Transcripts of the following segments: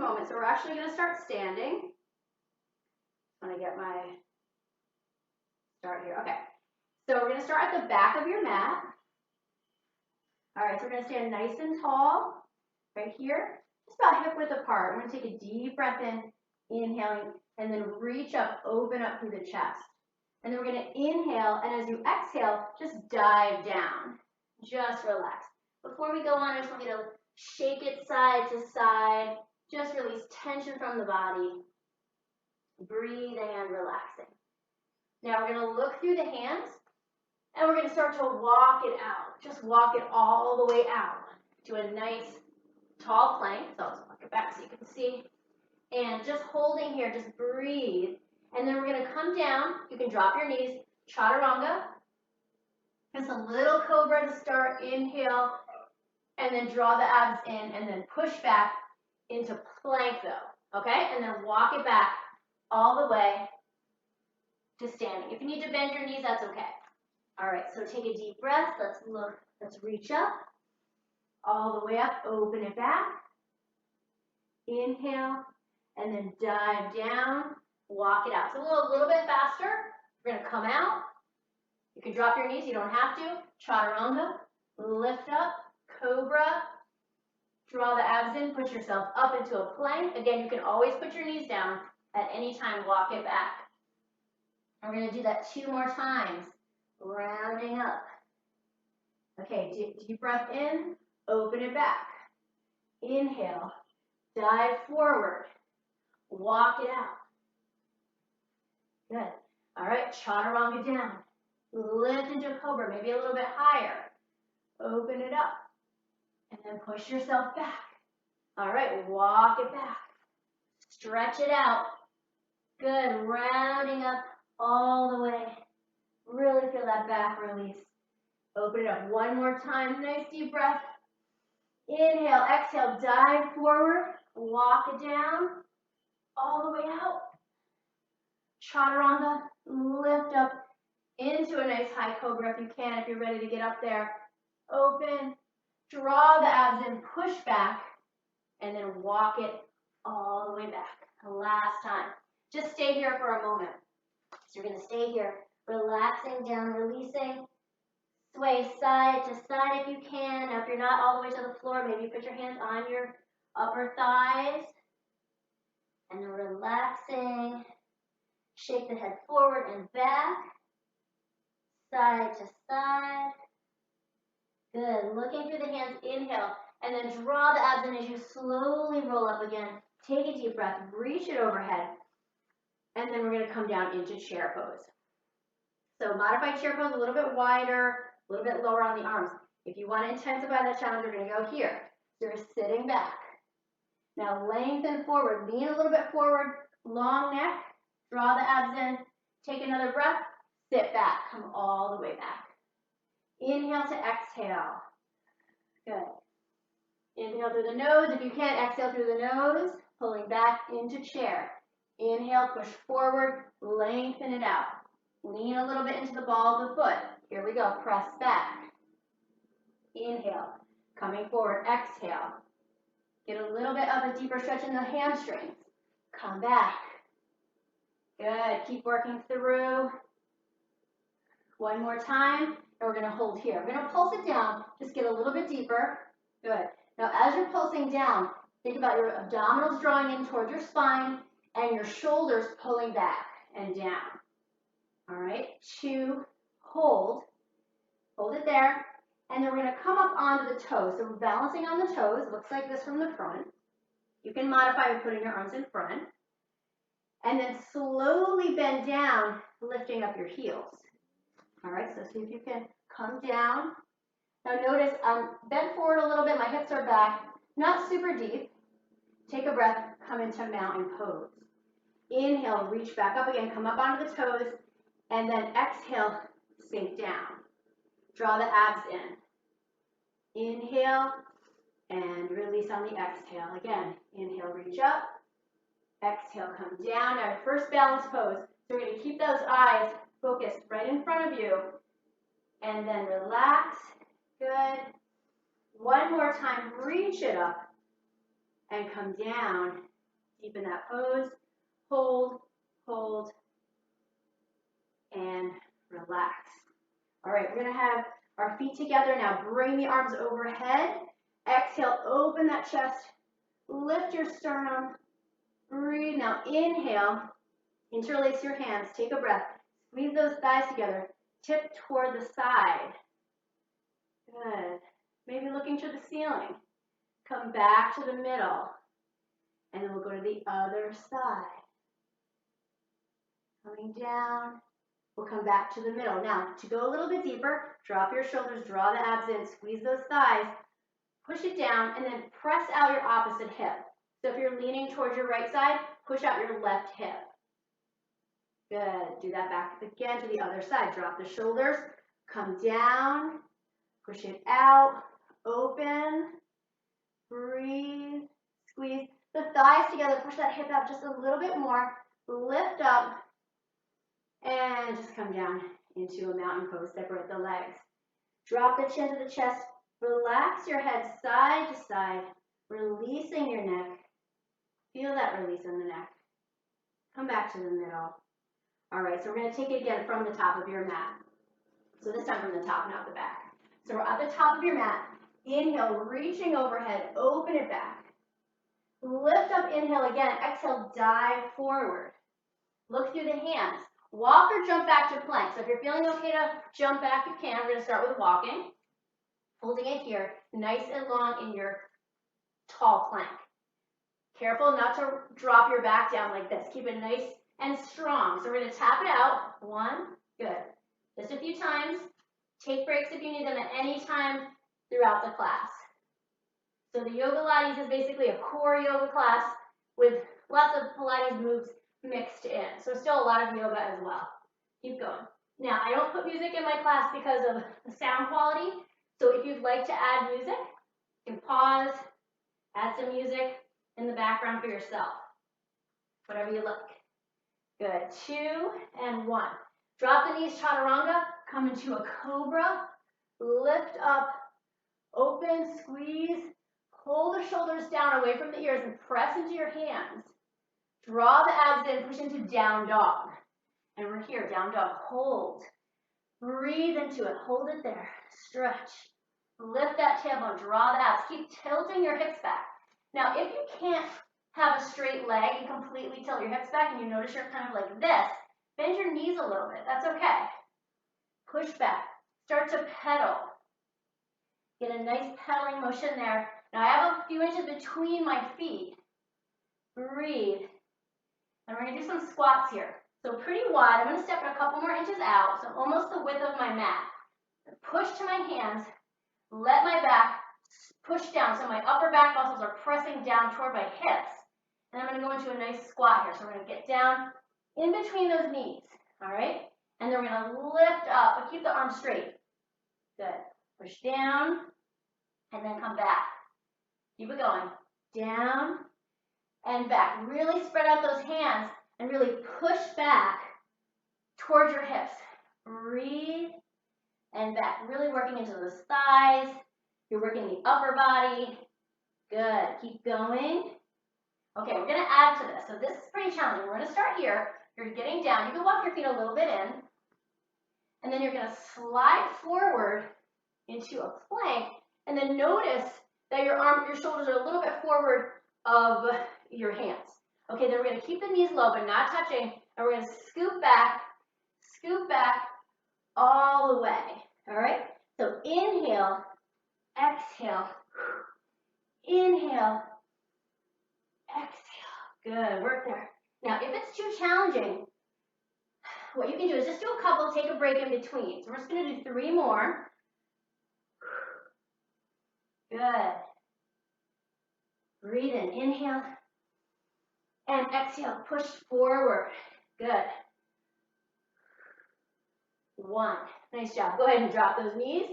moment. So we're actually going to start standing. I'm going to get my start here. Okay. So we're going to start at the back of your mat. All right, so we're going to stand nice and tall right here, just about hip width apart. We're going to take a deep breath in, inhaling, and then reach up, open up through the chest. And then we're going to inhale, and as you exhale, just dive down. Just relax. Before we go on, I just want you to shake it side to side. Just release tension from the body. Breathing and relaxing. Now we're going to look through the hands, and we're going to start to walk it out. Just walk it all the way out to a nice tall plank. So I'll just walk it back so you can see. And just holding here, just breathe. And then we're going to come down. You can drop your knees. Chaturanga. Just a little cobra to start. Inhale. And then draw the abs in. And then push back into plank though. Okay? And then walk it back all the way to standing. If you need to bend your knees, that's okay. All right, so take a deep breath. Let's look. Let's reach up. All the way up. Open it back. Inhale. And then dive down. Walk it out. So a little bit faster. We're going to come out. You can drop your knees. You don't have to. Chaturanga. Lift up. Cobra. Draw the abs in. Push yourself up into a plank. Again, you can always put your knees down at any time. Walk it back. We're going to do that 2 more times. Rounding up. Okay, deep breath in. Open it back. Inhale. Dive forward. Walk it out. Good. All right, chaturanga down. Lift into a cobra, maybe a little bit higher. Open it up. And then push yourself back. All right, walk it back. Stretch it out. Good, rounding up all the way. Really feel that back release. Open it up 1 more time. Nice deep breath. Inhale, exhale, dive forward. Walk it down. All the way out. Chaturanga, lift up into a nice high cobra if you can, if you're ready to get up there. Open, draw the abs in, push back, and then walk it all the way back. Last time. Just stay here for a moment. So you're going to stay here, relaxing down, releasing. Sway side to side if you can. Now if you're not all the way to the floor, maybe put your hands on your upper thighs. And then relaxing. Shake the head forward and back. Side to side. Good. Looking through the hands, inhale. And then draw the abs in as you slowly roll up again. Take a deep breath. Reach it overhead. And then we're going to come down into chair pose. So modified chair pose, a little bit wider, a little bit lower on the arms. If you want to intensify that challenge, you're going to go here. So you're sitting back. Now lengthen forward. Lean a little bit forward. Long neck. Draw the abs in. Take another breath. Sit back. Come all the way back. Inhale to exhale. Good. Inhale through the nose. If you can't, exhale through the nose. Pulling back into chair. Inhale, push forward. Lengthen it out. Lean a little bit into the ball of the foot. Here we go. Press back. Inhale. Coming forward. Exhale. Get a little bit of a deeper stretch in the hamstrings. Come back. Good. Keep working through. 1 more time. And we're going to hold here. We're going to pulse it down. Just get a little bit deeper. Good. Now as you're pulsing down, think about your abdominals drawing in towards your spine and your shoulders pulling back and down. All right. 2. Hold. Hold it there. And then we're going to come up onto the toes. So we're balancing on the toes. Looks like this from the front. You can modify with putting your arms in front. And then slowly bend down, lifting up your heels. All right, so see if you can come down. Now notice I'm bent forward a little bit. My hips are back. Not super deep. Take a breath. Come into mountain pose. Inhale, reach back up again. Come up onto the toes. And then exhale, sink down. Draw the abs in. Inhale and release on the exhale. Again, inhale, reach up. Exhale, come down. Our first balance pose. So we're going to keep those eyes focused right in front of you. And then relax. Good. 1 more time. Reach it up. and come down. Deepen that pose. Hold, hold, and relax. All right, we're gonna have our feet together now. Bring the arms overhead. Exhale, open that chest. Lift your sternum. Breathe. Now inhale. Interlace your hands. Take a breath. Squeeze those thighs together. Tip toward the side. Good. Maybe looking to the ceiling. Come back to the middle. And then we'll go to the other side. Coming down. We'll come back to the middle. Now, to go a little bit deeper, drop your shoulders, draw the abs in, squeeze those thighs, push it down, and then press out your opposite hip. So if you're leaning towards your right side, push out your left hip. Good. Do that back again to the other side. Drop the shoulders, come down, push it out, open, breathe, squeeze the thighs together, push that hip out just a little bit more, lift up, and just come down into a mountain pose. Separate the legs. Drop the chin to the chest. Relax your head side to side, releasing your neck. Feel that release in the neck. Come back to the middle. All right, so we're going to take it again from the top of your mat. So this time from the top, not the back. So we're at the top of your mat. Inhale, reaching overhead. Open it back. Lift up, inhale again. Exhale, dive forward. Look through the hands. Walk or jump back to plank. So if you're feeling okay to jump back, you can. We're going to start with walking. Holding it here, nice and long in your tall plank. Careful not to drop your back down like this. Keep it nice and strong. So we're going to tap it out. 1, good. Just a few times. Take breaks if you need them at any time throughout the class. So the Yogalates is basically a core yoga class with lots of Pilates moves mixed in. So still a lot of yoga as well. Keep going. Now, I don't put music in my class because of the sound quality. So if you'd like to add music, you can pause, add some music in the background for yourself. Whatever you like. Good. 2 and 1. Drop the knees, Chaturanga. Come into a Cobra. Lift up. Open, squeeze. Pull the shoulders down away from the ears and press into your hands. Draw the abs in, push into down dog. And we're here, down dog. Hold. Breathe into it. Hold it there. Stretch. Lift that tailbone. Draw the abs. Keep tilting your hips back. Now, if you can't have a straight leg and completely tilt your hips back and you notice you're kind of like this, bend your knees a little bit. That's okay. Push back. Start to pedal. Get a nice pedaling motion there. Now, I have a few inches between my feet. Breathe. And we're going to do some squats here. So pretty wide. I'm going to step a couple more inches out, so almost the width of my mat. Push to my hands. Let my back push down, so my upper back muscles are pressing down toward my hips. And I'm going to go into a nice squat here. So we're going to get down in between those knees. All right? And then we're going to lift up, but keep the arms straight. Good. Push down, and then come back. Keep it going. Down and back. Really spread out those hands and really push back towards your hips. Breathe and back. Really working into those thighs. You're working the upper body. Good. Keep going. Okay, we're going to add to this. So this is pretty challenging. We're going to start here. You're getting down. You can walk your feet a little bit in. And then you're going to slide forward into a plank. And then notice that your shoulders are a little bit forward of your hands. Okay, then we're going to keep the knees low but not touching. And we're going to scoop back all the way. All right? So inhale, exhale, inhale, exhale. Good, work there. Now, if it's too challenging, what you can do is just do a couple, take a break in between. So we're just going to do 3 more. Good. Breathe in, inhale, and exhale, push forward. Good. 1. Nice job. Go ahead and drop those knees,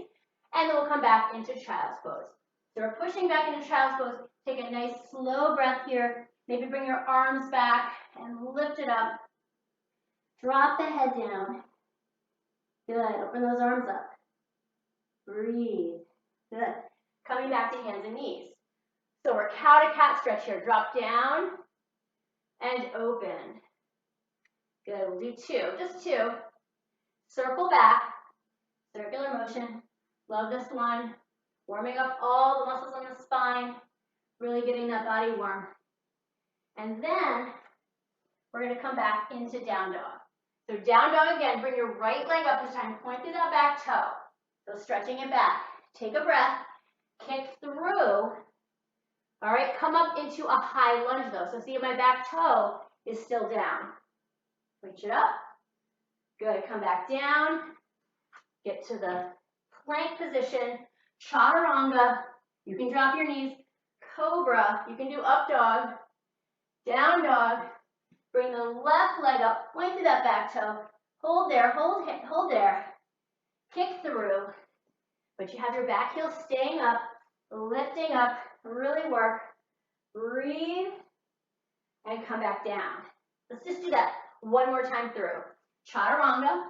and then we'll come back into child's pose. So we're pushing back into child's pose. Take a nice slow breath here. Maybe bring your arms back and lift it up. Drop the head down. Good. Open those arms up. Breathe. Good. Coming back to hands and knees. So we're cow to cat stretch here. Drop down and open. Good, we'll do two, just two. Circle back, circular motion. Love this one. Warming up all the muscles on the spine, really getting that body warm. And then we're gonna come back into down dog. So down dog again, bring your right leg up this time, point through that back toe. So stretching it back. Take a breath, kick through. All right, come up into a high lunge though. So see my back toe is still down. Reach it up. Good, come back down. Get to the plank position. Chaturanga, you can drop your knees. Cobra, you can do up dog. Down dog. Bring the left leg up, point to that back toe. Hold there, hold there. Kick through. But you have your back heel staying up, lifting up, really work. Breathe and come back down. Let's just do that one more time through. Chaturanga,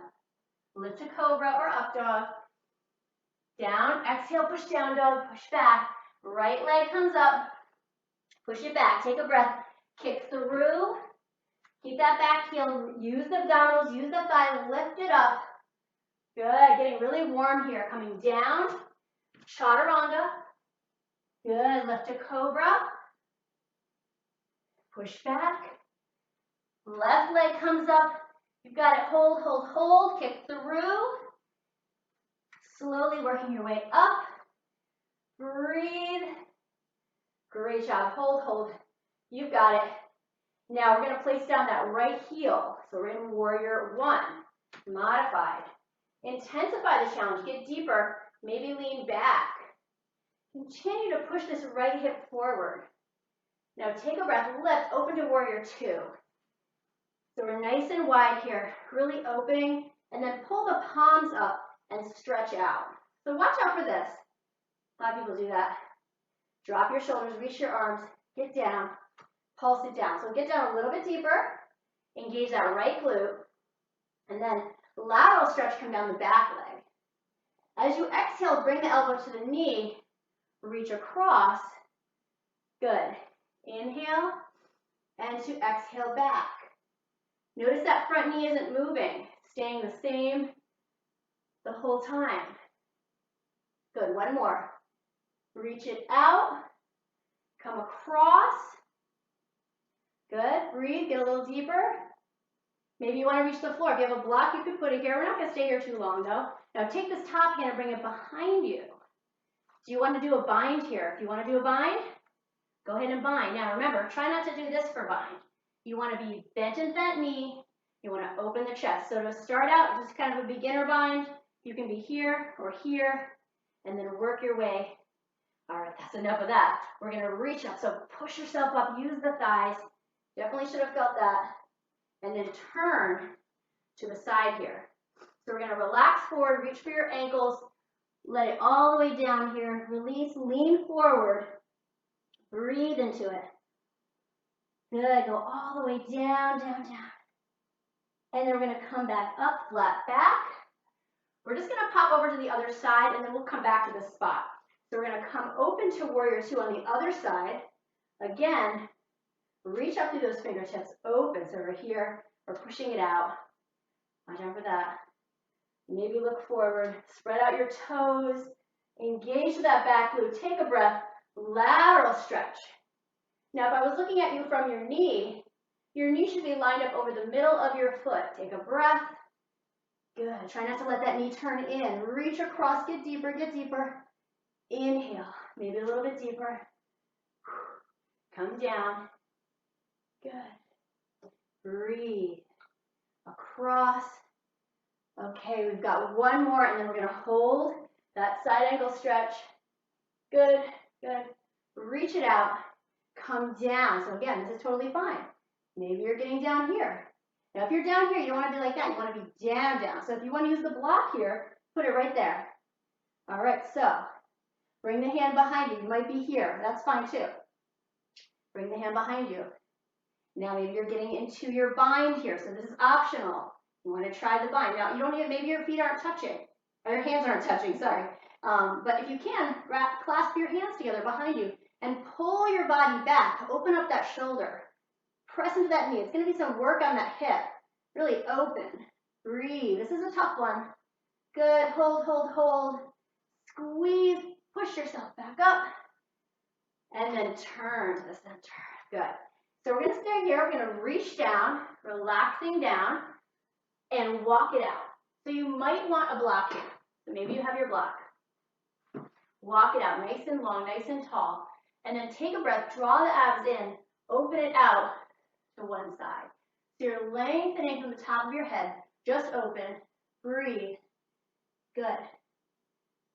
lift to cobra or up dog. Down, exhale, push down dog, push back. Right leg comes up, push it back, take a breath, kick through. Keep that back heel, use the abdominals, use the thigh, lift it up. Good, getting really warm here. Coming down, chaturanga. Good, lift to cobra. Push back. Left leg comes up. You've got it, hold, hold, hold, kick through. Slowly working your way up. Breathe. Great job, hold, hold. You've got it. Now we're gonna place down that right heel. So we're in warrior one, modified. Intensify the challenge, get deeper, maybe lean back. Continue to push this right hip forward. Now take a breath, lift, open to warrior two. So we're nice and wide here, really opening, and then pull the palms up and stretch out. So watch out for this. A lot of people do that. Drop your shoulders, reach your arms, get down, pulse it down. So get down a little bit deeper, engage that right glute, and then lateral stretch, come down the back leg. As you exhale, bring the elbow to the knee, reach across. Good. Inhale, and to exhale back. Notice that front knee isn't moving, staying the same the whole time. Good, one more. Reach it out, come across. Good, breathe, get a little deeper. Maybe you want to reach the floor. If you have a block, you could put it here. We're not going to stay here too long though. Now take this top hand and bring it behind you. Do you want to do a bind here? If you want to do a bind, go ahead and bind. Now remember, try not to do this for bind. You want to be bent in that knee. You want to open the chest. So to start out, just kind of a beginner bind. You can be here or here, and then work your way. All right, that's enough of that. We're going to reach up. So push yourself up, use the thighs. Definitely should have felt that. And then turn to the side here. So we're going to relax forward, reach for your ankles, let it all the way down here, release, lean forward, breathe into it. Good, go all the way down, down, down. And then we're going to come back up, flat back. We're just going to pop over to the other side, and then we'll come back to this spot. So we're going to come open to warrior two on the other side. Again, reach up through those fingertips, open. So we're here, we're pushing it out. Watch out for that. Maybe look forward, spread out your toes, engage that back glute, take a breath, lateral stretch. Now if I was looking at you from your knee should be lined up over the middle of your foot. Take a breath. Good, try not to let that knee turn in. Reach across, get deeper, get deeper. Inhale, maybe a little bit deeper. Come down. Good. Breathe. Across. Okay, we've got one more, and then we're going to hold that side ankle stretch. Good, good. Reach it out. Come down. So again, this is totally fine. Maybe you're getting down here. Now, if you're down here, you don't want to be like that. You want to be down, down. So if you want to use the block here, put it right there. All right, so bring the hand behind you. You might be here. That's fine too. Bring the hand behind you. Now maybe you're getting into your bind here. So this is optional. You want to try the bind. Now you don't even, maybe your feet aren't touching, or your hands aren't touching, sorry. But if you can, clasp your hands together behind you. and pull your body back. Open up that shoulder. Press into that knee. It's going to be some work on that hip. Really open. Breathe. This is a tough one. Good. Hold, hold, hold. Squeeze. Push yourself back up. And then turn to the center. Good. So we're going to stay here. We're going to reach down, relaxing down, and walk it out. So you might want a block here. So maybe you have your block. Walk it out nice and long, nice and tall. And then take a breath. Draw the abs in. Open it out to one side. So you're lengthening from the top of your head. Just open. Breathe. Good.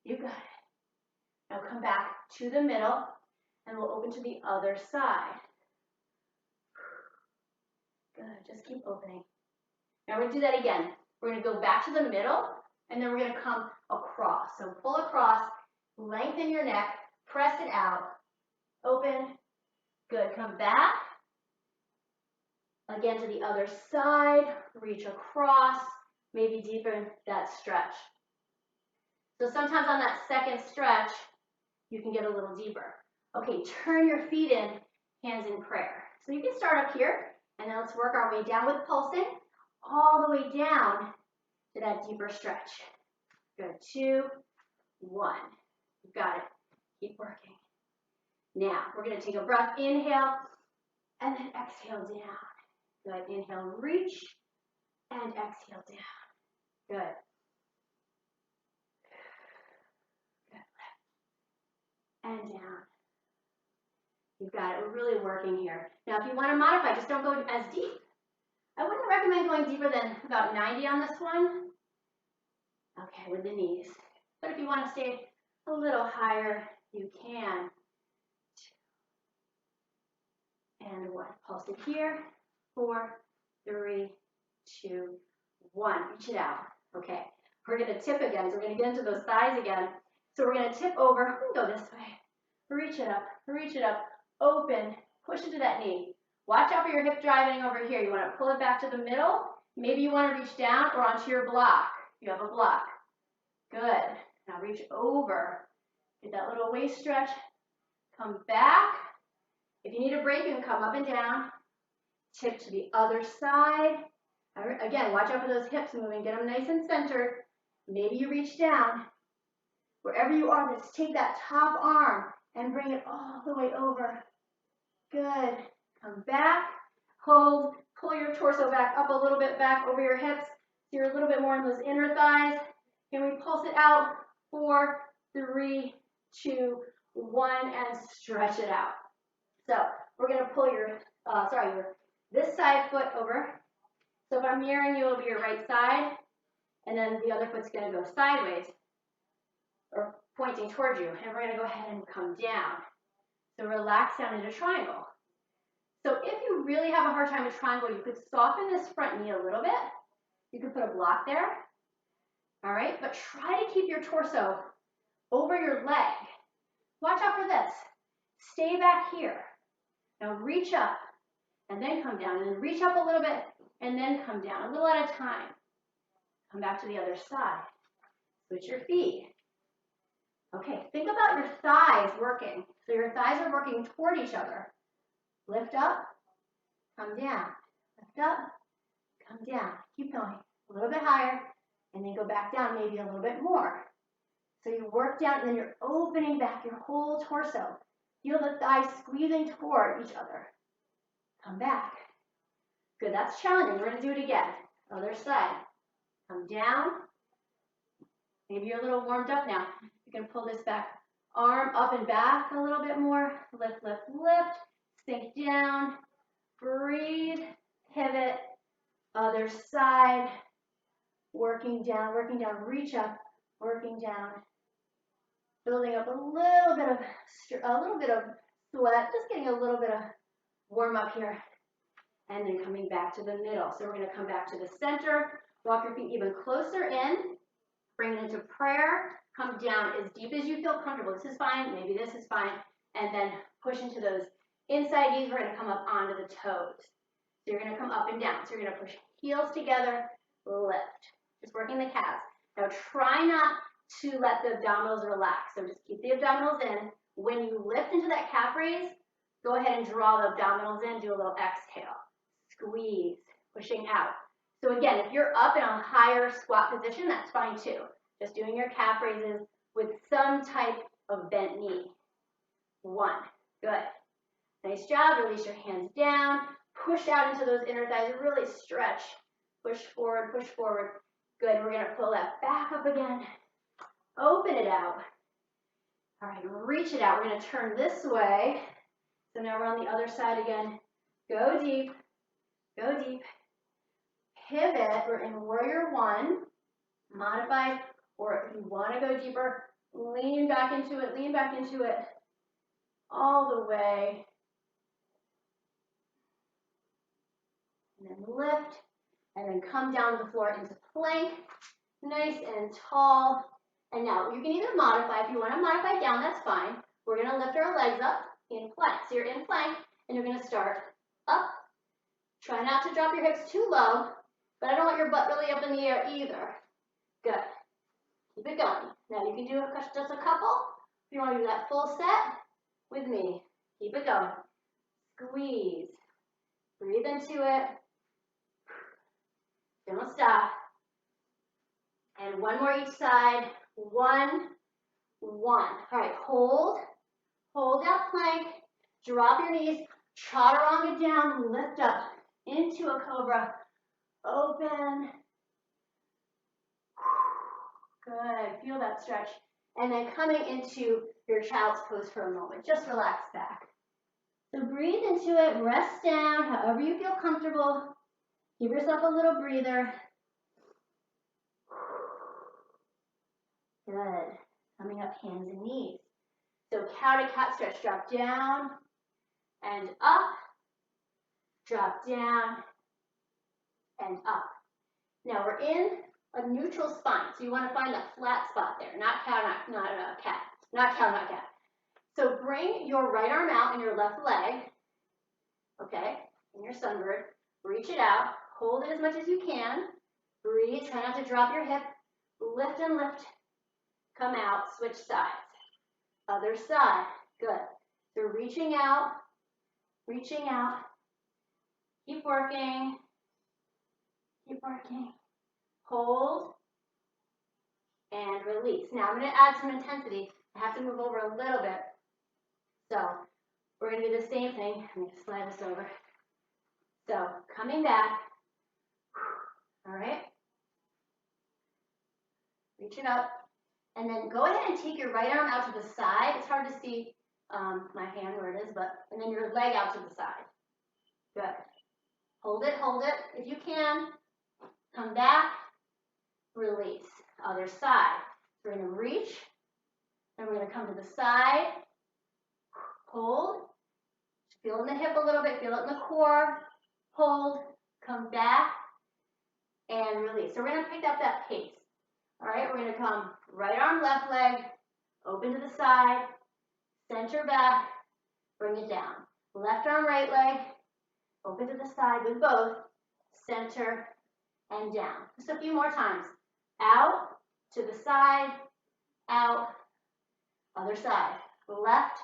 You got it. Now come back to the middle, and we'll open to the other side. Good. Just keep opening. Now we're going to do that again. We're going to go back to the middle, and then we're going to come across. So pull across, lengthen your neck, press it out. Open. Good. Come back. Again to the other side. Reach across. Maybe deepen that stretch. So sometimes on that second stretch, you can get a little deeper. Okay, turn your feet in, hands in prayer. So you can start up here, and then let's work our way down with pulsing, all the way down to that deeper stretch. Good, 2, 1. You got it. Keep working. Now, we're going to take a breath, inhale, and then exhale down. Good, inhale, reach, and exhale down. Good. And down. You've got it. We're really working here. Now, if you want to modify, just don't go as deep. I wouldn't recommend going deeper than about 90 on this one. Okay, with the knees. But if you want to stay a little higher, you can. And 1. Pulse it here. 4, 3, 2, 1. Reach it out. Okay. We're going to tip again. So we're going to get into those thighs again. So we're going to tip over, go this way, reach it up, open, push into that knee. Watch out for your hip driving over here. You want to pull it back to the middle. Maybe you want to reach down or onto your block. You have a block. Good. Now reach over. Get that little waist stretch. Come back. If you need a break, you can come up and down. Tip to the other side. Again, watch out for those hips moving. Get them nice and centered. Maybe you reach down. Wherever you are, just take that top arm and bring it all the way over. Good. Come back. Hold. Pull your torso back up a little bit back over your hips. So you're a little bit more in those inner thighs. Can we pulse it out? 4, 3, 2, 1, and stretch it out. So we're going to pull your this side foot over. So if I'm mirroring you, it'll be your right side. And then the other foot's going to go sideways, or pointing towards you, and we're going to go ahead and come down. So relax down into triangle. So if you really have a hard time with triangle, you could soften this front knee a little bit. You could put a block there. All right, but try to keep your torso over your leg. Watch out for this. Stay back here. Now reach up, and then come down, and then reach up a little bit, and then come down, a little at a time. Come back to the other side. Switch your feet. Okay, think about your thighs working. So your thighs are working toward each other. Lift up, come down. Lift up, come down. Keep going. A little bit higher, and then go back down maybe a little bit more. So you work down, and then you're opening back your whole torso. Feel the thighs squeezing toward each other. Come back. Good, that's challenging. We're going to do it again. Other side. Come down. Maybe you're a little warmed up now. You can pull this back arm up and back a little bit more. Lift, lift, lift. Sink down. Breathe. Pivot. Other side. Working down, reach up, working down. Building up a little bit of sweat, just getting a little bit of warm up here. And then coming back to the middle. So we're going to come back to the center. Walk your feet even closer in. Bring it into prayer. Come down as deep as you feel comfortable. This is fine. Maybe this is fine. And then push into those inside knees. We're going to come up onto the toes. So you're going to come up and down. So you're going to push heels together. Lift. Just working the calves. Now try not to let the abdominals relax. So just keep the abdominals in. When you lift into that calf raise, go ahead and draw the abdominals in, do a little exhale. Squeeze, pushing out. So again, if you're up in a higher squat position, that's fine too. Just doing your calf raises with some type of bent knee. 1, good. Nice job, release your hands down, push out into those inner thighs, really stretch. Push forward, good. We're gonna pull that back up again. Open it out. All right, reach it out. We're gonna turn this way. So now we're on the other side again. Go deep, go deep. Pivot, we're in warrior 1, modified, or if you wanna go deeper, lean back into it, all the way. And then lift, and then come down to the floor into plank, nice and tall. And now you can either modify, if you wanna modify down, that's fine. We're gonna lift our legs up in plank. So you're in plank, and you're gonna start up. Try not to drop your hips too low, but I don't want your butt really up in the air either. Good. Keep it going. Now you can do just a couple. If you want to do that full set with me, keep it going. Squeeze. Breathe into it. Don't stop. And one more each side. 1, 1. All right, hold. Hold that plank. Drop your knees. Chaturanga down. Lift up into a cobra. Open. Good. Feel that stretch. And then coming into your child's pose for a moment. Just relax back. So breathe into it. Rest down however you feel comfortable. Give yourself a little breather. Good. Coming up, hands and knees. So cow to cat stretch. Drop down and up. Drop down and up. Now we're in a neutral spine. So you want to find that flat spot there. Not cow, not cat. Not cow, not cat. So bring your right arm out and your left leg. Okay, and your sunbird. Reach it out. Hold it as much as you can. Breathe. Try not to drop your hip. Lift and lift. Come out. Switch sides. Other side. Good. So reaching out. Reaching out. Keep working. Keep working. Hold. And release. Now I'm going to add some intensity. I have to move over a little bit. So we're going to do the same thing. I'm going to slide this over. So coming back. All right. Reach it up. And then go ahead and take your right arm out to the side. It's hard to see my hand where it is, and then your leg out to the side. Good. Hold it if you can. Come back. Release. Other side. So we're going to reach. And we're going to come to the side. Hold. Feel in the hip a little bit. Feel it in the core. Hold. Come back. And release. So we're going to pick up that pace. All right, we're going to come right arm, left leg, open to the side, center back, bring it down. Left arm, right leg, open to the side with both, center and down. Just a few more times. Out, to the side, out, other side. Left,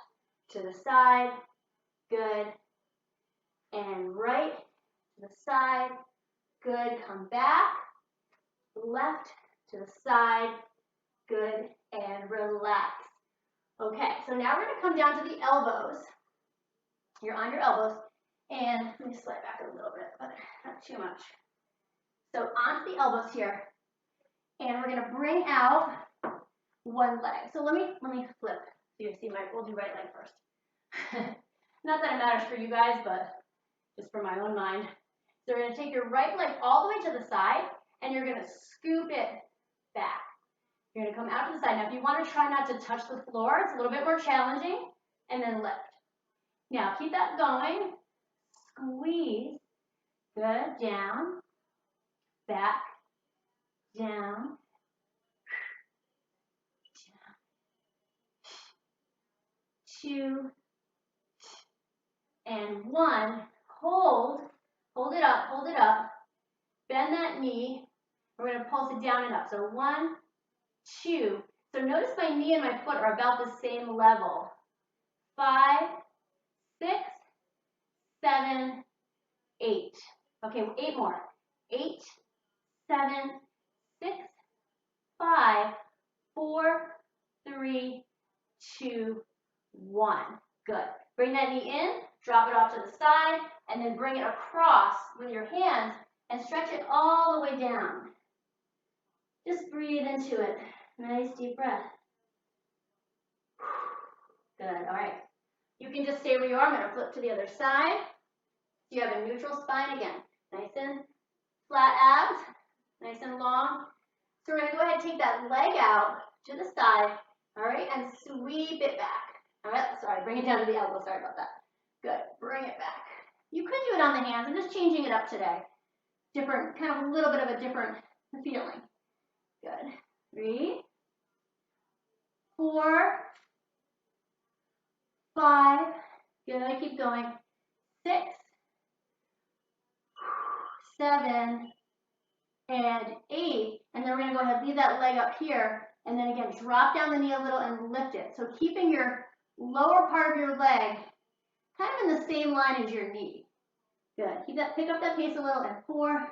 to the side, good, and right, to the side, good. Come back, left, to the side, good, and relax. Okay, so now we're going to come down to the elbows. You're on your elbows, and let me slide back a little bit, but not too much. So onto the elbows here, and we're going to bring out one leg. So let me flip. So you see we'll do right leg first. Not that it matters for you guys, but just for my own mind. So we're going to take your right leg all the way to the side, and you're going to scoop it back. You're going to come out to the side. Now, if you want to try not to touch the floor, it's a little bit more challenging, and then lift. Now, keep that going. Squeeze. Good. Down. Back. Down. 2. And 1. Hold. Hold it up. Hold it up. Bend that knee. We're going to pulse it down and up. So 1, 2. So notice my knee and my foot are about the same level. 5, 6, 7, 8. Okay, 8 more. 8, 7, 6, 5, 4, 3, 2, 1. Good. Bring that knee in, drop it off to the side, and then bring it across with your hands and stretch it all the way down. Just breathe into it. Nice deep breath. Good. All right. You can just stay where you are. I'm going to flip to the other side. You have a neutral spine again. Nice and flat abs. Nice and long. So we're going to go ahead and take that leg out to the side. All right. And sweep it back. All right. Sorry. Bring it down to the elbow. Sorry about that. Good. Bring it back. You could do it on the hands. I'm just changing it up today. Different, kind of a little bit of a different feeling. Good. 3, 4, 5. Good. Keep going. 6, 7, and 8. And then we're going to go ahead and leave that leg up here. And then again, drop down the knee a little and lift it. So keeping your lower part of your leg kind of in the same line as your knee. Good. Keep that, pick up that pace a little. And 4,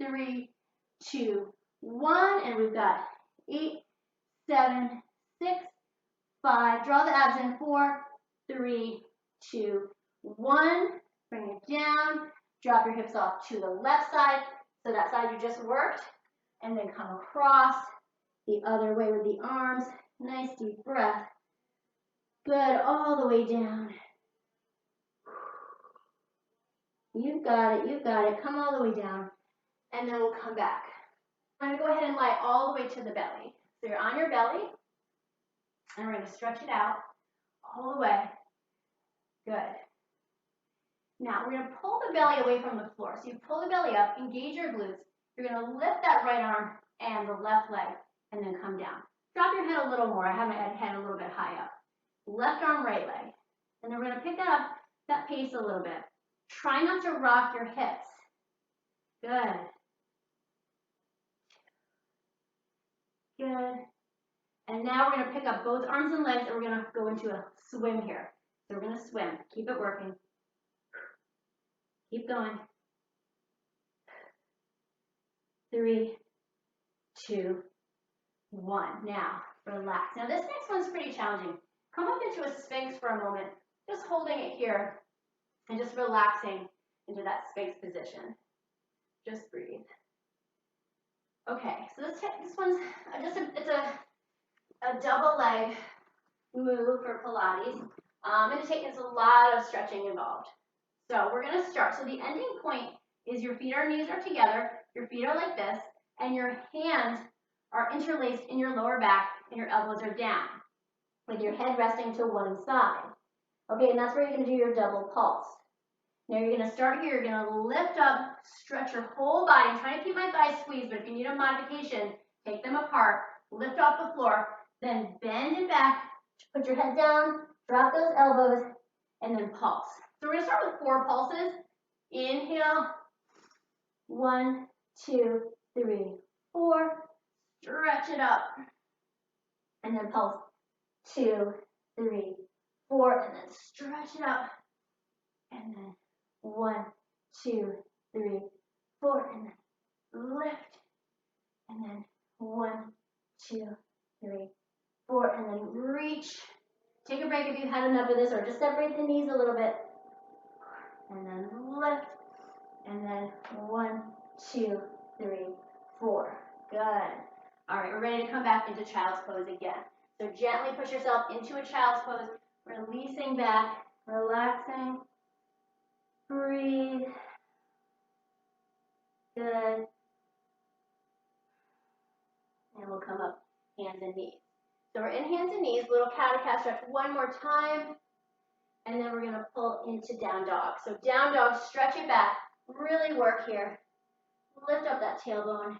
3, 2, 1. And we've got 8, 7, 6, 5. Draw the abs in. 4, 3, 2, 1. Bring it down. Drop your hips off to the left side. So that side you just worked. And then come across the other way with the arms. Nice deep breath. Good. All the way down. You've got it. You've got it. Come all the way down. And then we'll come back. I'm going to go ahead and lie all the way to the belly. So you're on your belly. And we're going to stretch it out all the way. Good. Now, we're going to pull the belly away from the floor. So you pull the belly up, engage your glutes. You're going to lift that right arm and the left leg, and then come down. Drop your head a little more. I have my head a little bit high up. Left arm, right leg. And then we're going to pick that up, that pace a little bit. Try not to rock your hips. Good. Good. And now we're going to pick up both arms and legs, and we're going to go into a swim here. So we're going to swim. Keep it working. Keep going. 3, 2, 1. Now, relax. Now, this next one's pretty challenging. Come up into a Sphinx for a moment, just holding it here and just relaxing into that Sphinx position. Just breathe. Okay, so this one's it's a double leg move for Pilates. And it's a lot of stretching involved. So we're going to start. So the ending point is your feet or knees are together, your feet are like this, and your hands are interlaced in your lower back, and your elbows are down, with your head resting to one side. Okay, and that's where you're going to do your double pulse. Now you're going to start here, you're going to lift up, stretch your whole body. I'm trying to keep my thighs squeezed, but if you need a modification, take them apart, lift off the floor, then bend it back, put your head down, drop those elbows, and then pulse. So we're going to start with 4 pulses. Inhale, 1, 2, 3, 4. Stretch it up. And then pulse, 2, 3, 4. And then stretch it up. And then 1, 2, 3, 4. And then lift. And then 1, 2, 3, 4. And then reach. Take a break if you've had enough of this, or just separate the knees a little bit. And then lift. And then 1, 2, 3, 4. Good. All right, we're ready to come back into child's pose again. So gently push yourself into a child's pose, releasing back, relaxing. Breathe. Good. And we'll come up, hands and knees. So we're in hands and knees, little cat-a-cat stretch one more time. And then we're going to pull into down dog. So down dog, stretch it back. Really work here. Lift up that tailbone.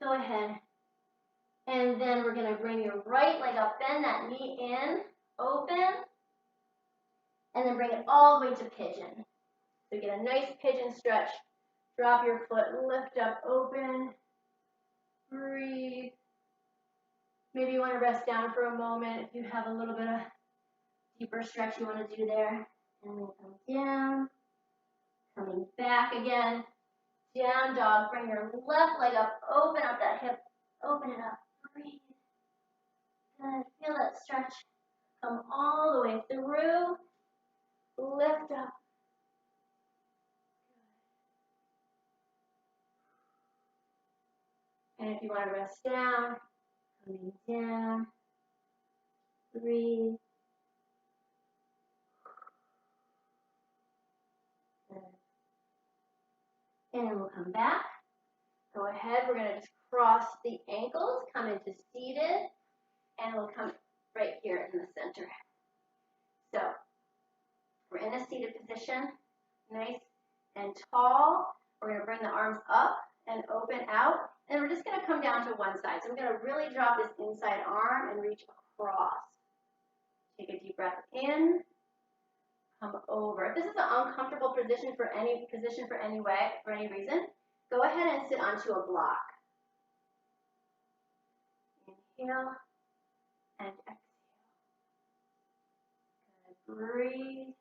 Go ahead. And then we're going to bring your right leg up. Bend that knee in. Open. And then bring it all the way to pigeon. So get a nice pigeon stretch. Drop your foot. Lift up. Open. Breathe. Maybe you want to rest down for a moment if you have a little bit of deeper stretch you want to do there. And then come down, coming back again. Down dog, bring your left leg up, open up that hip, open it up, breathe. Good, feel that stretch. Come all the way through, lift up. And if you want to rest down, coming down, breathe. Good. And we'll come back. Go ahead, we're going to just cross the ankles, come into seated, and we'll come right here in the center. So, we're in a seated position, nice and tall. We're going to bring the arms up and open out, and we're just going to come down to one side. So I'm going to really drop this inside arm and reach across. Take a deep breath in, come over. If this is an uncomfortable position for any reason, go ahead and sit onto a block. Inhale and exhale. Good. Breathe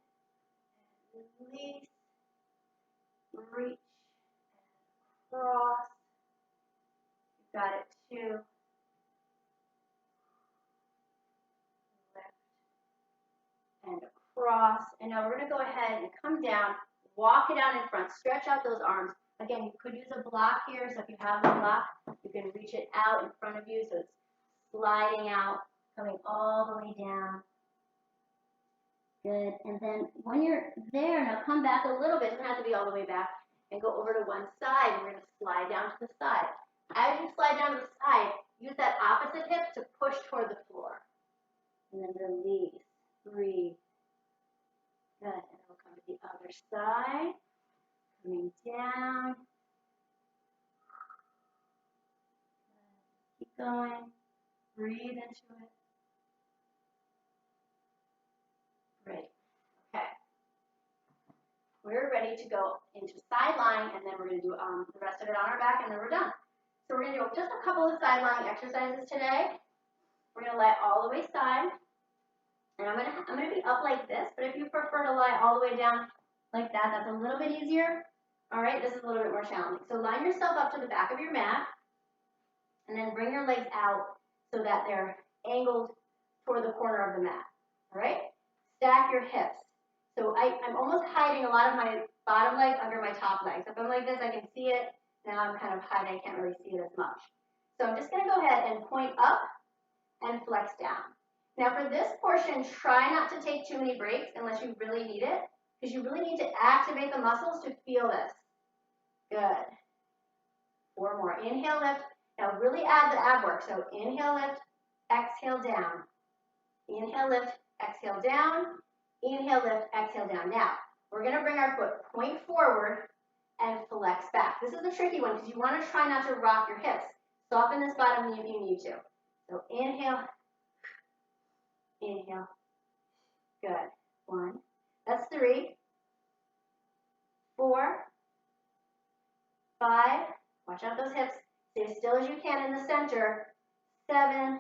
and release. Reach and cross. You got it. 2. Lift and across. And now we're going to go ahead and come down, walk it out in front, stretch out those arms. Again, you could use a block here, so if you have the block, you can reach it out in front of you, so it's sliding out, coming all the way down. Good, and then when you're there, now come back a little bit, it doesn't have to be all the way back, and go over to one side. We're going to slide down to the side. As you slide down to the side, use that opposite hip to push toward the floor. And then release, breathe. Good, and then we'll come to the other side. Coming down. Keep going. Breathe into it. Great. Okay. We're ready to go into sideline, and then we're going to do the rest of it on our back, and then we're done. So we're going to do just a couple of sideline exercises today. We're going to lie all the way side, and I'm going to be up like this, but if you prefer to lie all the way down like that, that's a little bit easier. All right, this is a little bit more challenging. So line yourself up to the back of your mat, and then bring your legs out so that they're angled toward the corner of the mat. All right, stack your hips. So I'm almost hiding a lot of my bottom leg under my top leg. So if I'm like this, I can see it. Now I'm kind of hiding, I can't really see it as much. So I'm just going to go ahead and point up and flex down. Now for this portion, try not to take too many breaks unless you really need it, because you really need to activate the muscles to feel this. Good. 4 more. Inhale, lift. Now really add the ab work. So inhale, lift, exhale, down. Inhale, lift, exhale, down. Inhale, lift, exhale, down. Now, we're going to bring our foot point forward and flex back. This is a tricky one because you want to try not to rock your hips. Soften this bottom knee if you need to. So inhale, inhale. Good. 1. That's 3. 4. 5. Watch out those hips. Stay as still as you can in the center. 7.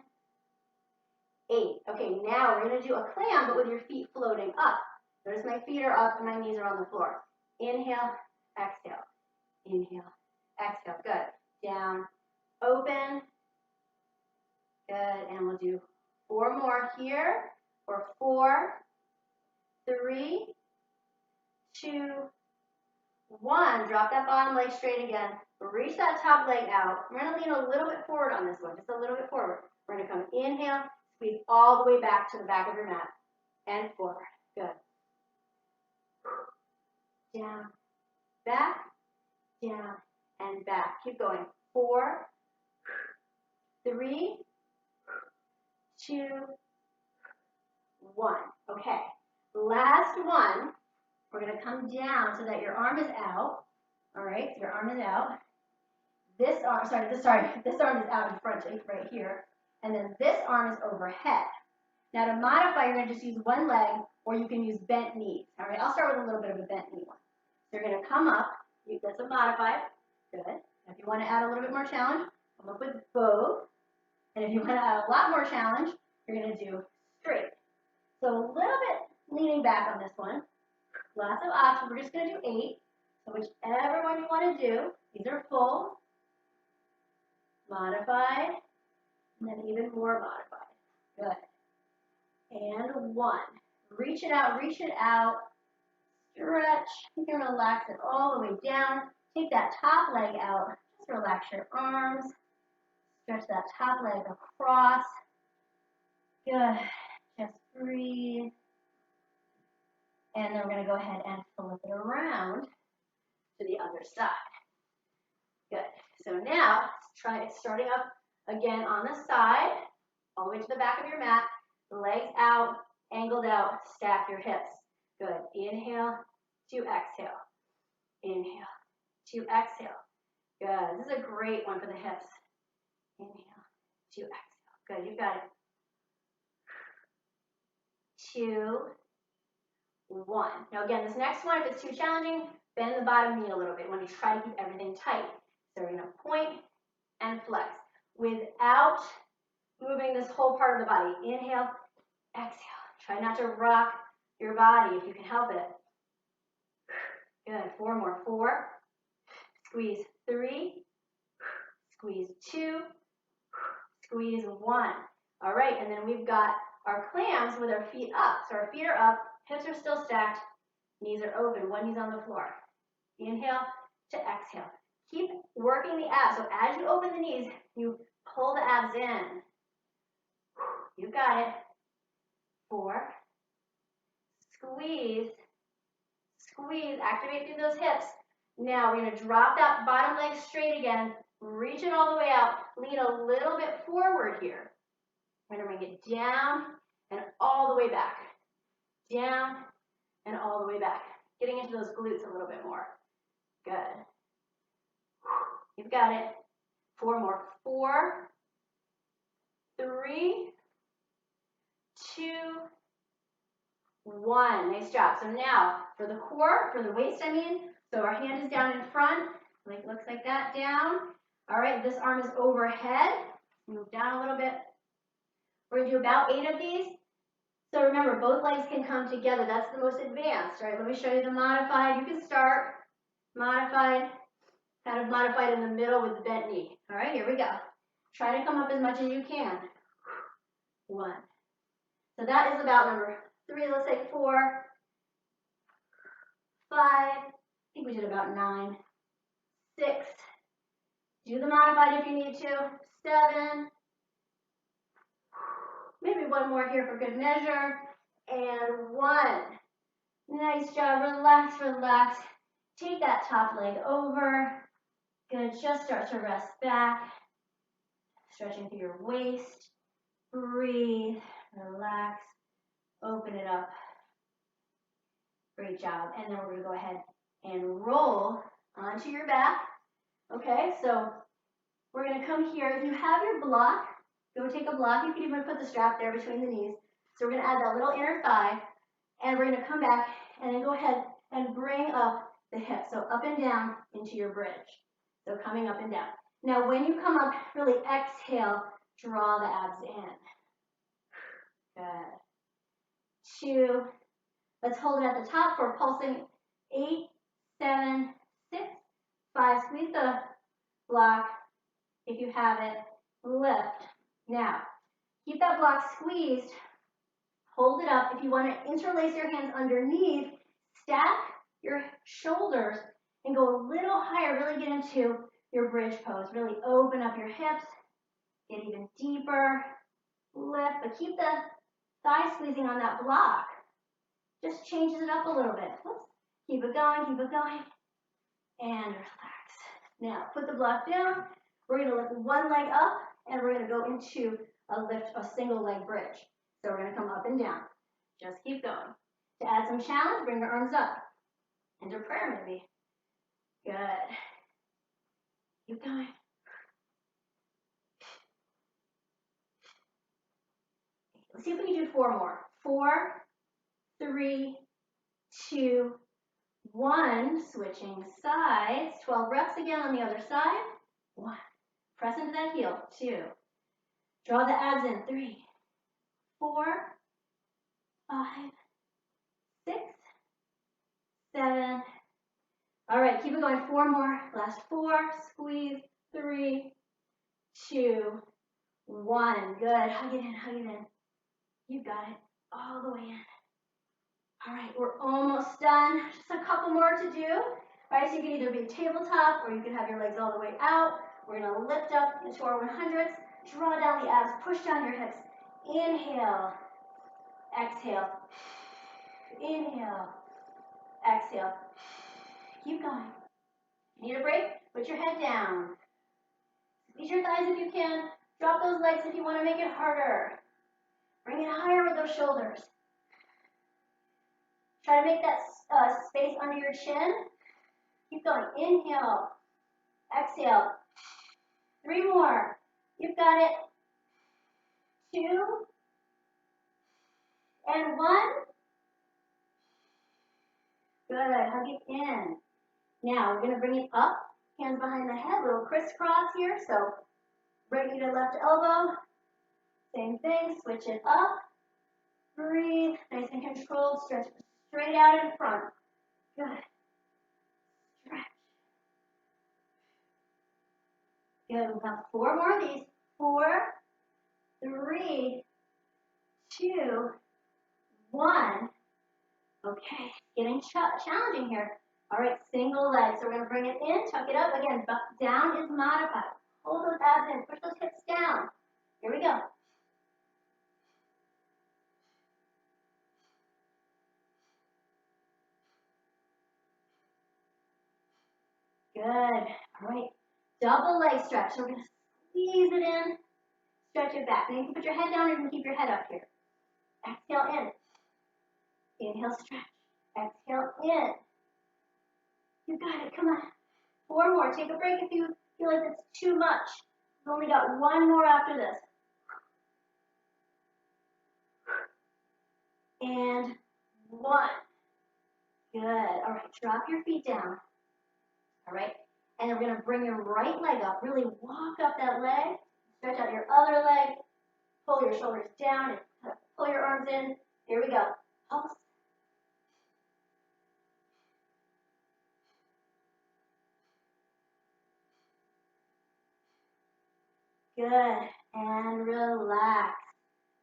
8. Okay, now we're going to do a clam, but with your feet floating up. Notice my feet are up and my knees are on the floor. Inhale, exhale. Inhale, exhale. Good. Down, open. Good. And we'll do 4 more here. For 4, 3, 2, 1. Drop that bottom leg straight again. Reach that top leg out. We're going to lean a little bit forward on this one, just a little bit forward. We're going to come inhale, squeeze all the way back to the back of your mat, and forward. Good. Down, back, down, and back. Keep going. 4, 3, 2, 1. Okay. Last one. We're going to come down so that your arm is out. All right, so your arm is out. This arm is out in front, right here. And then this arm is overhead. Now to modify, you're going to just use one leg, or you can use bent knees. All right, I'll start with a little bit of a bent knee one. So you're going to come up. That's a modified. Good. If you want to add a little bit more challenge, come up with both. And if you want to add a lot more challenge, you're going to do straight. So a little bit leaning back on this one. Lots of options. We're just going to do 8. So whichever one you want to do. These are full, modified, and then even more modified. Good. And 1. Reach it out, stretch. You can relax it all the way down. Take that top leg out. Just relax your arms. Stretch that top leg across. Good. Just breathe. And then we're going to go ahead and flip it around to the other side. Good. So now, let's try it starting up again on the side, all the way to the back of your mat. Legs out, angled out, stack your hips. Good. Inhale to exhale. Inhale to exhale. Good. This is a great one for the hips. Inhale to exhale. Good. You got it. 2, 1. Now again, this next one, if it's too challenging, bend the bottom knee a little bit when you try to keep everything tight. So we're going to point and flex without moving this whole part of the body. Inhale, exhale. Try not to rock your body if you can help it. Good. 4 more. 4. Squeeze 3. Squeeze 2. Squeeze 1. All right, and then we've got our clams with our feet up. So our feet are up, hips are still stacked, knees are open, one knee's on the floor. Inhale to exhale. Keep working the abs. So as you open the knees, you pull the abs in. You got it. 4. Squeeze. Squeeze. Activate through those hips. Now we're going to drop that bottom leg straight again. Reach it all the way out. Lean a little bit forward here. We're going to bring it down and all the way back. Down and all the way back. Getting into those glutes a little bit more. Good. You've got it. 4 more. 4, 3, 2, 1. Nice job. So now for the core, for the waist, so our hand is down in front. Like looks like that, down. All right, this arm is overhead. Move down a little bit. We're going to do about 8 of these. So remember, both legs can come together. That's the most advanced. All right, let me show you the modified. You can start modified, kind of modified in the middle with the bent knee. All right, here we go. Try to come up as much as you can. 1. So that is about number 3. Let's say 4, 5. I think we did about 9. 6. Do the modified if you need to. 7. Maybe one more here for good measure. And 1. Nice job. Relax, relax. Take that top leg over. Good. Just start to rest back. Stretching through your waist. Breathe. Relax. Open it up. Great job. And then we're going to go ahead and roll onto your back. Okay, so we're going to come here. If you have your block, go take a block. You can even put the strap there between the knees. So we're going to add that little inner thigh, and we're going to come back and then go ahead and bring up the hip. So up and down into your bridge. So coming up and down. Now when you come up, really exhale, draw the abs in. Good. 2. Let's hold it at the top for pulsing. 8, 7, 6, 5. Squeeze the block if you have it. Lift. Now, keep that block squeezed. Hold it up. If you want to interlace your hands underneath, stack your shoulders and go a little higher. Really get into your bridge pose. Really open up your hips. Get even deeper. Lift, but keep the thigh squeezing on that block. Just changes it up a little bit. Whoops. Keep it going, and relax. Now, put the block down. We're going to lift one leg up, and we're going to go into a single leg bridge. So we're going to come up and down. Just keep going. To add some challenge, bring your arms up. Into prayer maybe. Good. Keep going. Let's see if we can do 4 more. 4, 3, 2, 1. Switching sides. 12 reps again on the other side. 1. Press into that heel. 2. Draw the abs in. 3, 4, 5, 6, 7. All right, keep it going. 4 more. Last 4. Squeeze. 3, 2, 1. Good. Hug it in, hug it in. You got it. All the way in. All right, we're almost done. Just a couple more to do. All right, so you can either be tabletop or you can have your legs all the way out. We're going to lift up into our 100s. Draw down the abs. Push down your hips. Inhale. Exhale. Inhale. Exhale. Keep going. Need a break? Put your head down. Squeeze your thighs if you can. Drop those legs if you want to make it harder. Bring it higher with those shoulders. Try to make that space under your chin. Keep going. Inhale. Exhale. 3 more. You've got it. 2 and 1. Good. Hug it in. Now we're going to bring it up. Hands behind the head. Little crisscross here. So right knee to left elbow. Same thing. Switch it up. Breathe. Nice and controlled. Stretch straight out in front. Good. Stretch. Good. We'll have 4 more of these. 4, 3, 2, 1. Okay, getting challenging here. All right, single leg. So we're going to bring it in, tuck it up. Again, down is modified. Hold those abs in, push those hips down. Here we go. Good. All right, double leg stretch. So we're going to squeeze it in, stretch it back. Then you can put your head down or you can keep your head up here. Exhale in. Inhale, stretch. Exhale in. You got it. Come on. 4 more. Take a break if you feel like it's too much. We've only got 1 more after this. And 1. Good. All right. Drop your feet down. All right. And then we're going to bring your right leg up. Really walk up that leg. Stretch out your other leg. Pull your shoulders down and pull your arms in. Here we go. Pulse. Good. And relax.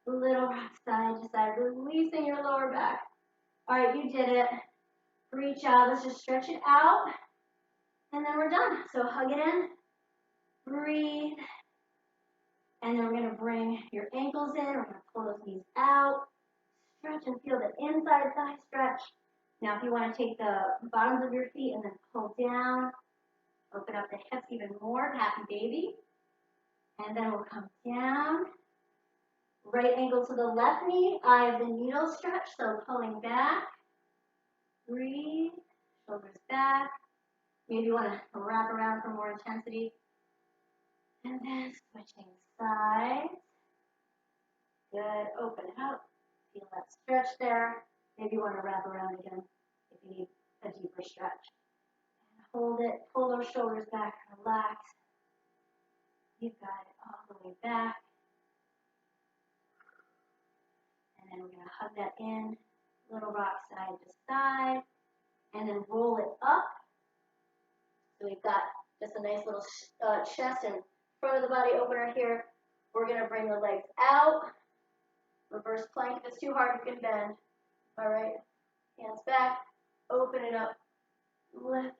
Little rock side to side, releasing your lower back. All right, you did it. Reach out. Let's just stretch it out. And then we're done. So hug it in. Breathe. And then we're going to bring your ankles in. We're going to pull those knees out. Stretch and feel the inside thigh stretch. Now, if you want to take the bottoms of your feet and then pull down, open up the hips even more. Happy baby. And then we'll come down. Right ankle to the left knee. Eye of the needle stretch. So pulling back. Breathe. Shoulders back. Maybe you want to wrap around for more intensity. And then switching sides. Good. Open it up. Feel that stretch there. Maybe you want to wrap around again if you need a deeper stretch. And hold it. Pull those shoulders back. Relax. You've got it all the way back. And then we're going to hug that in. Little rock side to side. And then roll it up. So we've got just a nice little chest and front of the body opener here. We're going to bring the legs out. Reverse plank. If it's too hard, you can bend. All right. Hands back. Open it up. Lift.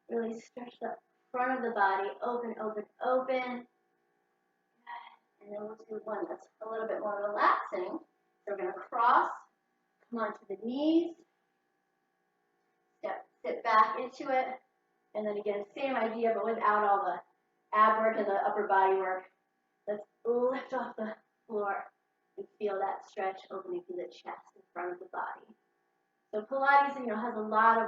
Really stretch the front of the body. Open, open, open. And then we'll do one that's a little bit more relaxing. So we're going to cross. Come onto the knees. Sit back into it. And then again, same idea, but without all the ab work and the upper body work. Let's lift off the floor and feel that stretch opening through the chest in front of the body. So Pilates, has a lot of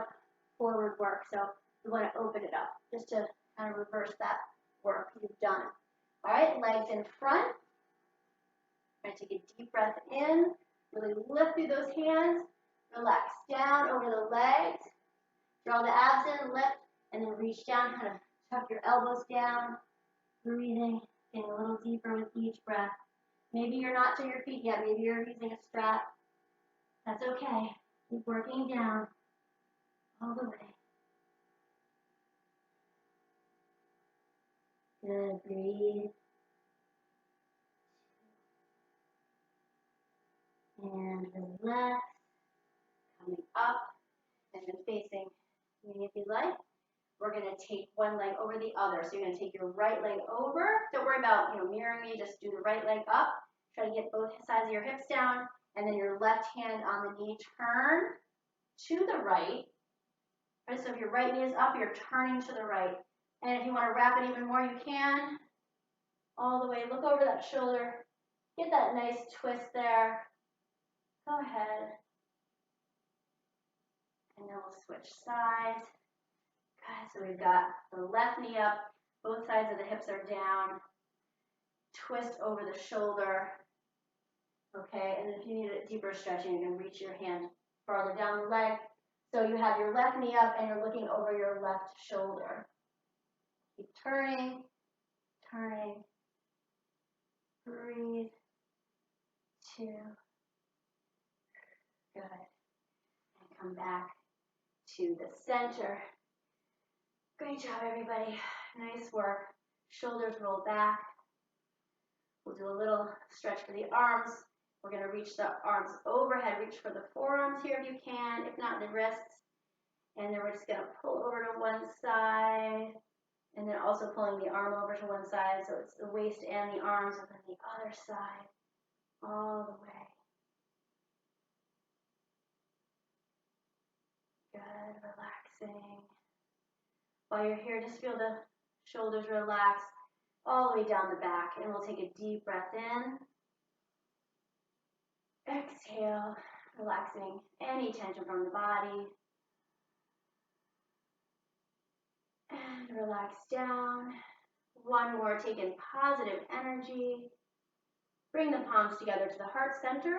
forward work, so we want to open it up just to kind of reverse that work you've done. All right, legs in front. Going to take a deep breath in. Really lift through those hands. Relax down over the legs. Draw the abs in, lift, and then reach down, kind of tuck your elbows down. Breathing, getting a little deeper with each breath. Maybe you're not to your feet yet. Maybe you're using a strap. That's okay. Keep working down all the way. Good. Breathe. And relax. Coming up and then facing me if you like. We're going to take one leg over the other. So you're going to take your right leg over. Don't worry about, mirroring me. Just do the right leg up. Try to get both sides of your hips down. And then your left hand on the knee. Turn to the right. Right, so if your right knee is up, you're turning to the right. And if you want to wrap it even more, you can. All the way. Look over that shoulder. Get that nice twist there. Go ahead. And then we'll switch sides. Good. So we've got the left knee up. Both sides of the hips are down. Twist over the shoulder. Okay. And then if you need a deeper stretching, you can reach your hand farther down the leg. So you have your left knee up and you're looking over your left shoulder. Keep turning. Turning. Breathe. 2. Good. And come back to the center. Great job, everybody. Nice work. Shoulders roll back. We'll do a little stretch for the arms. We're going to reach the arms overhead. Reach for the forearms here if you can, if not the wrists. And then we're just going to pull over to one side. And then also pulling the arm over to one side. So it's the waist and the arms, and then the other side. All the way. Good. Relaxing. While you're here, just feel the shoulders relax all the way down the back. And we'll take a deep breath in. Exhale, relaxing any tension from the body. And relax down. One more, take in positive energy. Bring the palms together to the heart center.